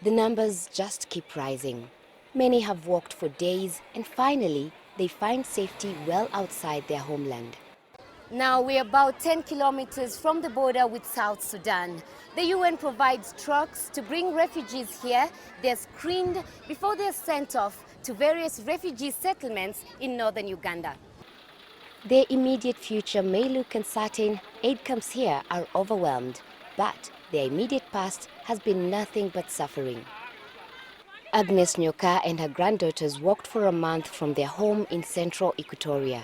The numbers just keep rising. Many have walked for days and finally they find safety well outside their homeland. Now we're about 10 kilometers from the border with South Sudan. The UN provides trucks to bring refugees here. They're screened before they're sent off to various refugee settlements in northern Uganda. Their immediate future may look uncertain. Aid camps here are overwhelmed, but their immediate past has been nothing but suffering. Agnes Nyoka and her granddaughters walked for a month from their home in central Equatoria.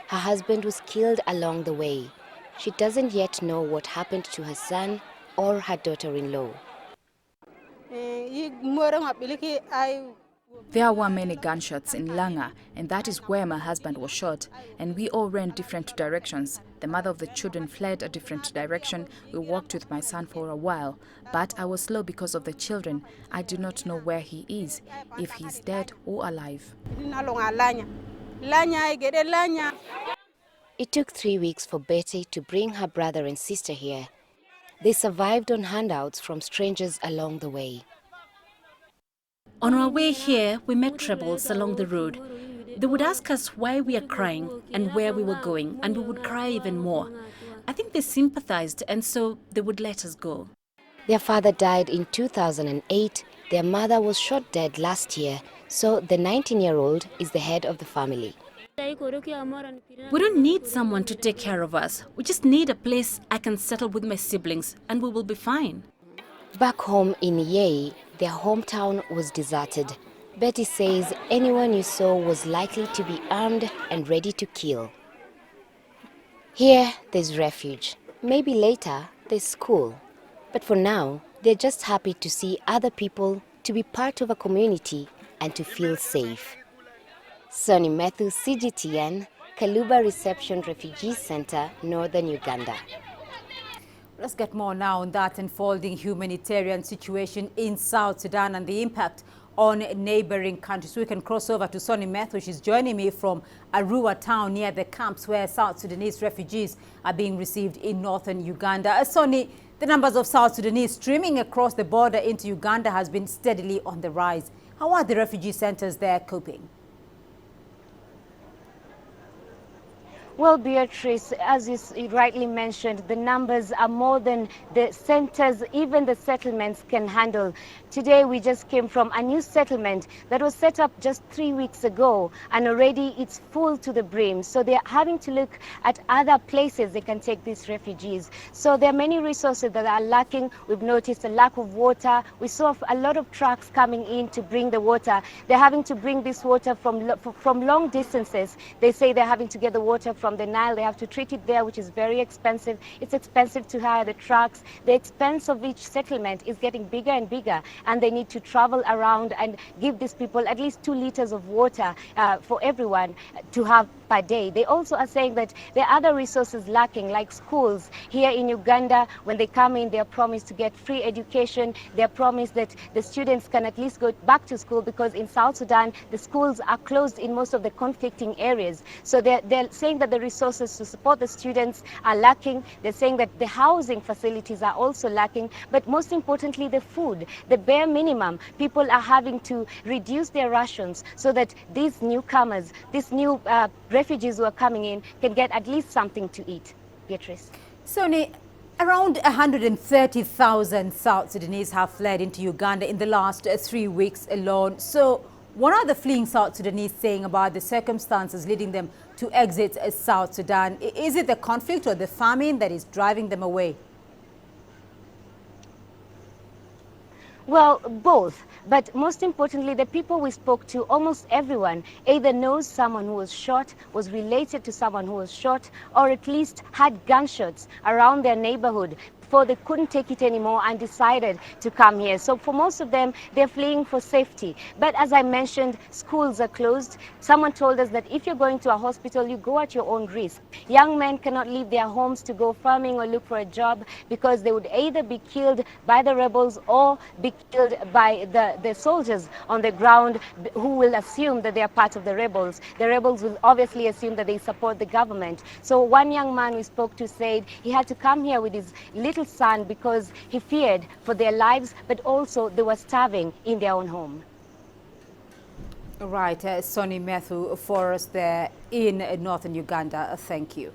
Her husband was killed along the way. She doesn't yet know what happened to her son or her daughter-in-law. There were many gunshots in Langa, and that is where my husband was shot, and we all ran different directions. The mother of the children fled a different direction. We walked with my son for a while, but I was slow because of the children. I do not know where he is, if he's dead or alive. It took 3 weeks for Betty to bring her brother and sister here. They survived on handouts from strangers along the way. On our way here, we met rebels along the road. They would ask us why we are crying and where we were going, and we would cry even more. I think they sympathized, and so they would let us go. Their father died in 2008. Their mother was shot dead last year, so the 19-year-old is the head of the family. We don't need someone to take care of us. We just need a place I can settle with my siblings, and we will be fine. Back home in Yei, their hometown was deserted. Betty says anyone you saw was likely to be armed and ready to kill. Here, there's refuge. Maybe later, there's school. But for now, they're just happy to see other people, to be part of a community, and to feel safe. Soni Methu, CGTN, Kaluba Reception Refugee Center, Northern Uganda. Let's get more now on that unfolding humanitarian situation in South Sudan and the impact on neighboring countries. We can cross over to Soni Methu. She's joining me from Arua town near the camps where South Sudanese refugees are being received in northern Uganda. Soni, the numbers of South Sudanese streaming across the border into Uganda has been steadily on the rise. How are the refugee centers there coping? Well, Beatrice, as you rightly mentioned, the numbers are more than the centers, even the settlements can handle. Today, we just came from a new settlement that was set up just 3 weeks ago, and already it's full to the brim. So they're having to look at other places they can take these refugees. So there are many resources that are lacking. We've noticed a lack of water. We saw a lot of trucks coming in to bring the water. They're having to bring this water from long distances. They say they're having to get the water from the Nile. They have to treat it there, which is very expensive. It's expensive to hire the trucks. The expense of each settlement is getting bigger and bigger, and they need to travel around and give these people at least 2 liters of water for everyone to have per day. They also are saying that there are other resources lacking, like schools. Here in Uganda, when they come in, they are promised to get free education. They are promised that the students can at least go back to school, because in South Sudan, the schools are closed in most of the conflicting areas. So they're saying that the resources to support the students are lacking. They're saying that the housing facilities are also lacking, but most importantly, the food, the bare minimum. People are having to reduce their rations so that these newcomers, these new refugees who are coming in, can get at least something to eat. Beatrice. Soni, around 130,000 South Sudanese have fled into Uganda in the last 3 weeks alone. So what are the fleeing South Sudanese saying about the circumstances leading them to exit South Sudan? Is it the conflict or the famine that is driving them away? Well, both. But most importantly, the people we spoke to, almost everyone either knows someone who was shot, was related to someone who was shot, or at least had gunshots around their neighborhood before they couldn't take it anymore and decided to come here. So for most of them, they're fleeing for safety. But as I mentioned, schools are closed. Someone told us that if you're going to a hospital, you go at your own risk. Young men cannot leave their homes to go farming or look for a job, because they would either be killed by the rebels or be killed by the soldiers on the ground, who will assume that they are part of the rebels. The rebels will obviously assume that they support the government. So one young man we spoke to said he had to come here with his little little son because he feared for their lives, but also they were starving in their own home. Right, Soni Methu for us there in northern Uganda. Thank you.